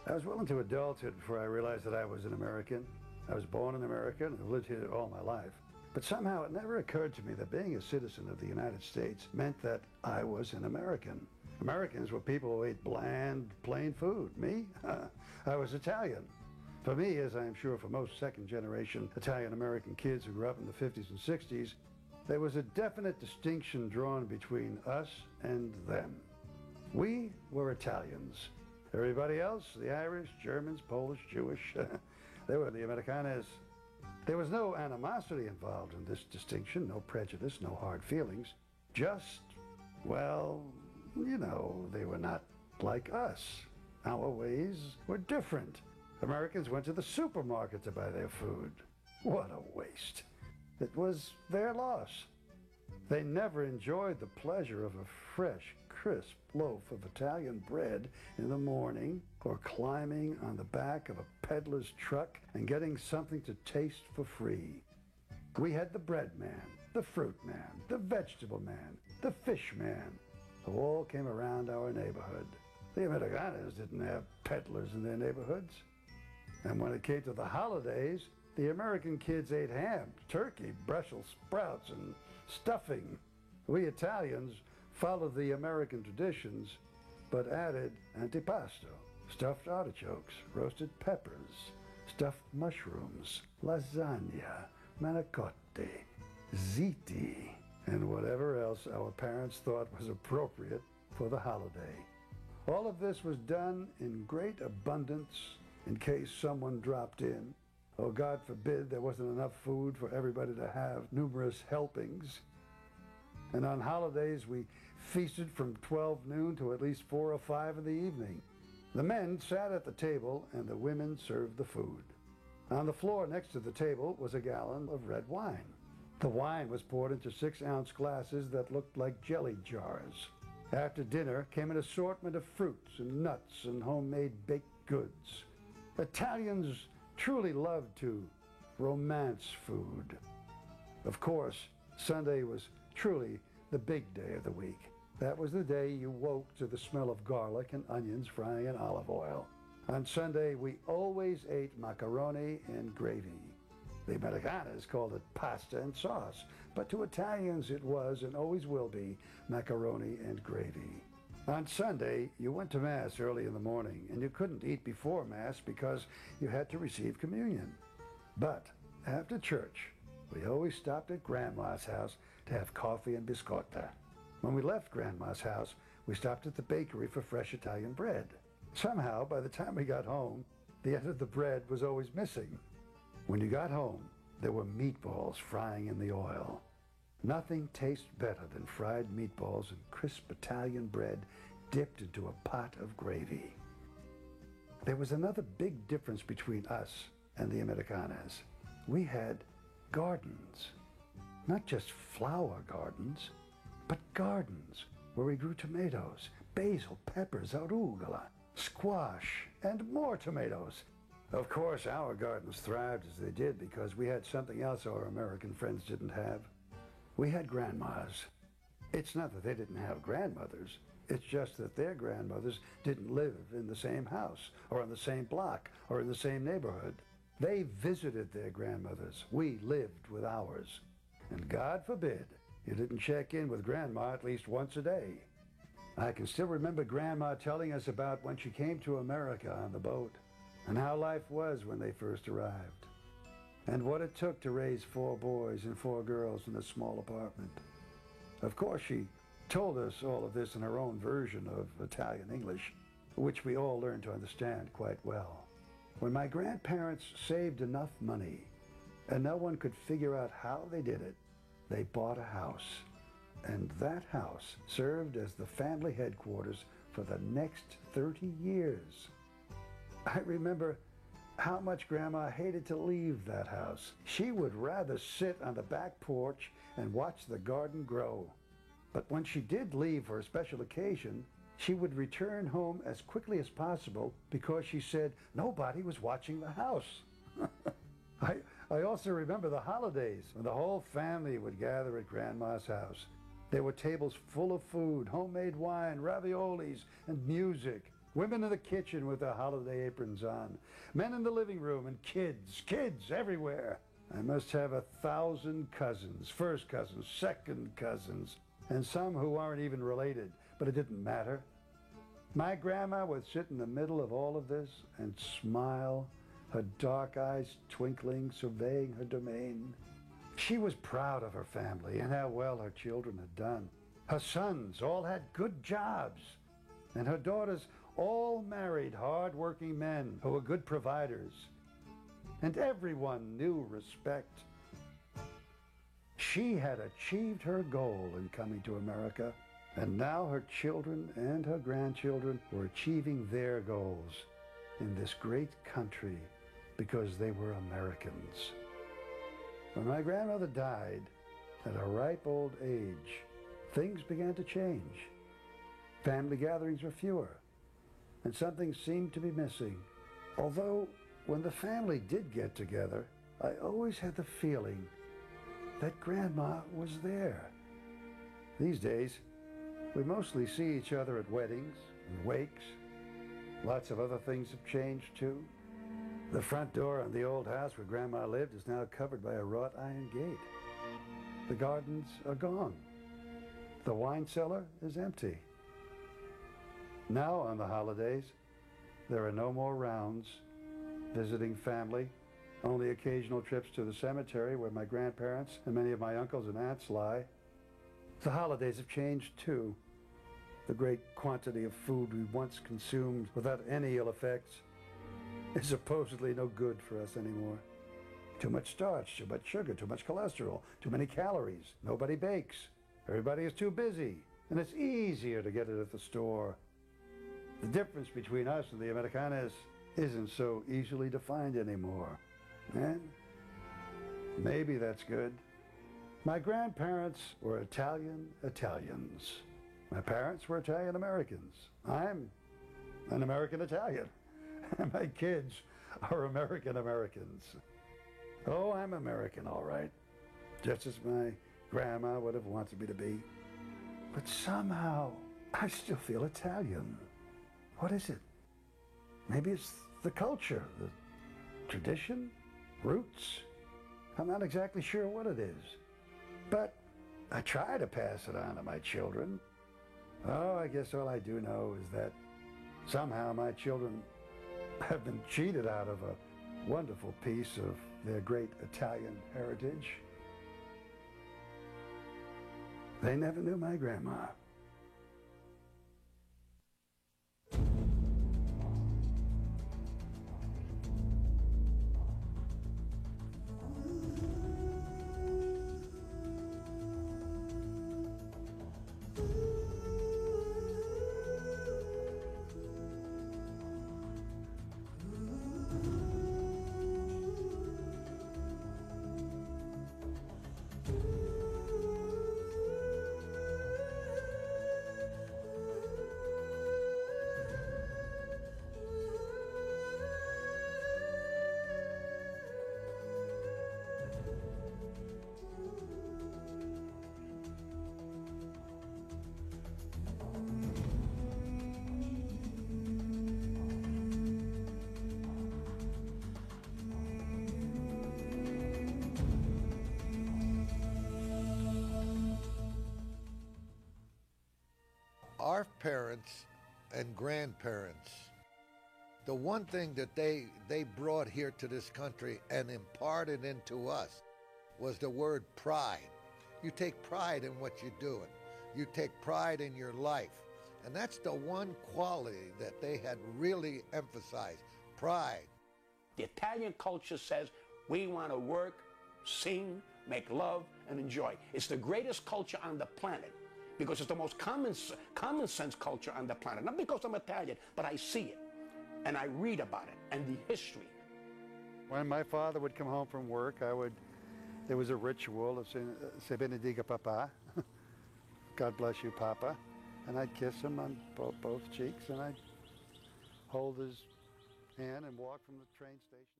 I was well into adulthood before I realized that I was an American. I was born in America and have lived here all my life. But somehow it never occurred to me that being a citizen of the United States meant that I was an American. Americans were people who ate bland, plain food. Me? I was Italian. For me, as I am sure for most second-generation Italian-American kids who grew up in the 50s and 60s, there was a definite distinction drawn between us and them. We were Italians. Everybody else, the Irish, Germans, Polish, Jewish, they were the Americanes. There was no animosity involved in this distinction, no prejudice, no hard feelings. Just, well, you know, they were not like us. Our ways were different. Americans went to the supermarket to buy their food. What a waste. It was their loss. They never enjoyed the pleasure of a fresh, crisp loaf of Italian bread in the morning, or climbing on the back of a peddler's truck and getting something to taste for free. We had the bread man, the fruit man, the vegetable man, the fish man, who all came around our neighborhood. The Americanas didn't have peddlers in their neighborhoods. And when it came to the holidays, the American kids ate ham, turkey, Brussels sprouts, and stuffing. We Italians followed the American traditions, but added antipasto, stuffed artichokes, roasted peppers, stuffed mushrooms, lasagna, manicotti, ziti, and whatever else our parents thought was appropriate for the holiday. All of this was done in great abundance in case someone dropped in. Oh, God forbid there wasn't enough food for everybody to have numerous helpings. And on holidays, we feasted from 12 noon to at least 4 or 5 in the evening. The men sat at the table and the women served the food. On the floor next to the table was a gallon of red wine. The wine was poured into 6-ounce glasses that looked like jelly jars. After dinner came an assortment of fruits and nuts and homemade baked goods. Italians truly loved to romance food. Of course, Sunday was truly the big day of the week. That was the day you woke to the smell of garlic and onions frying in olive oil. On Sunday, we always ate macaroni and gravy. The Americanas called it pasta and sauce, but to Italians it was and always will be macaroni and gravy. On Sunday, you went to Mass early in the morning, and you couldn't eat before Mass because you had to receive communion. But after church, we always stopped at Grandma's house to have coffee and biscotta. When we left Grandma's house, we stopped at the bakery for fresh Italian bread. Somehow, by the time we got home, the end of the bread was always missing. When you got home, there were meatballs frying in the oil. Nothing tastes better than fried meatballs and crisp Italian bread dipped into a pot of gravy. There was another big difference between us and the Americanas. We had gardens. Not just flower gardens, but gardens where we grew tomatoes, basil, peppers, arugula, squash, and more tomatoes. Of course, our gardens thrived as they did because we had something else our American friends didn't have. We had grandmas. It's not that they didn't have grandmothers. It's just that their grandmothers didn't live in the same house, or on the same block, or in the same neighborhood. They visited their grandmothers. We lived with ours. And God forbid you didn't check in with Grandma at least once a day. I can still remember Grandma telling us about when she came to America on the boat, and how life was when they first arrived, and what it took to raise 4 boys and 4 girls in a small apartment. Of course, she told us all of this in her own version of Italian English, which we all learned to understand quite well. When my grandparents saved enough money, and no one could figure out how they did it, they bought a house. And that house served as the family headquarters for the next 30 years. I remember how much Grandma hated to leave that house. She would rather sit on the back porch and watch the garden grow. But when she did leave for a special occasion, she would return home as quickly as possible because she said nobody was watching the house. I also remember the holidays when the whole family would gather at Grandma's house. There were tables full of food, homemade wine, raviolis, and music. Women in the kitchen with their holiday aprons on. Men in the living room and kids everywhere. I must have 1,000 cousins, first cousins, second cousins, and some who aren't even related, but it didn't matter. My grandma would sit in the middle of all of this and smile, her dark eyes twinkling, surveying her domain. She was proud of her family and how well her children had done. Her sons all had good jobs, and her daughters all married hard-working men who were good providers. And everyone knew respect. She had achieved her goal in coming to America, and now her children and her grandchildren were achieving their goals in this great country because they were Americans. When my grandmother died at a ripe old age, things began to change. Family gatherings were fewer, and something seemed to be missing. Although, when the family did get together, I always had the feeling that Grandma was there. These days, we mostly see each other at weddings and wakes. Lots of other things have changed too. The front door on the old house where Grandma lived is now covered by a wrought iron gate. The gardens are gone. The wine cellar is empty. Now on the holidays, there are no more rounds, visiting family, only occasional trips to the cemetery where my grandparents and many of my uncles and aunts lie. The holidays have changed too. The great quantity of food we once consumed without any ill effects is supposedly no good for us anymore. Too much starch, too much sugar, too much cholesterol, too many calories. Nobody bakes. Everybody is too busy, and it's easier to get it at the store. The difference between us and the Americanos isn't so easily defined anymore. And maybe that's good. My grandparents were Italians. My parents were Italian Americans. I'm an American Italian. And my kids are American Americans. Oh, I'm American, all right. Just as my grandma would have wanted me to be. But somehow, I still feel Italian. What is it? Maybe it's the culture, the tradition, roots. I'm not exactly sure what it is. But I try to pass it on to my children. Oh, I guess all I do know is that somehow my children have been cheated out of a wonderful piece of their great Italian heritage. They never knew my grandma. Our parents and grandparents, the one thing that they brought here to this country and imparted into us was the word pride. You take pride in what you're doing. You take pride in your life. And that's the one quality that they had really emphasized, pride. The Italian culture says we want to work, sing, make love, and enjoy. It's the greatest culture on the planet because it's the most common sense culture on the planet. Not because I'm Italian, but I see it, and I read about it, and the history. When my father would come home from work, there was a ritual of saying, "Se benedica Papa," God bless you, Papa. And I'd kiss him on both cheeks, and I'd hold his hand and walk from the train station.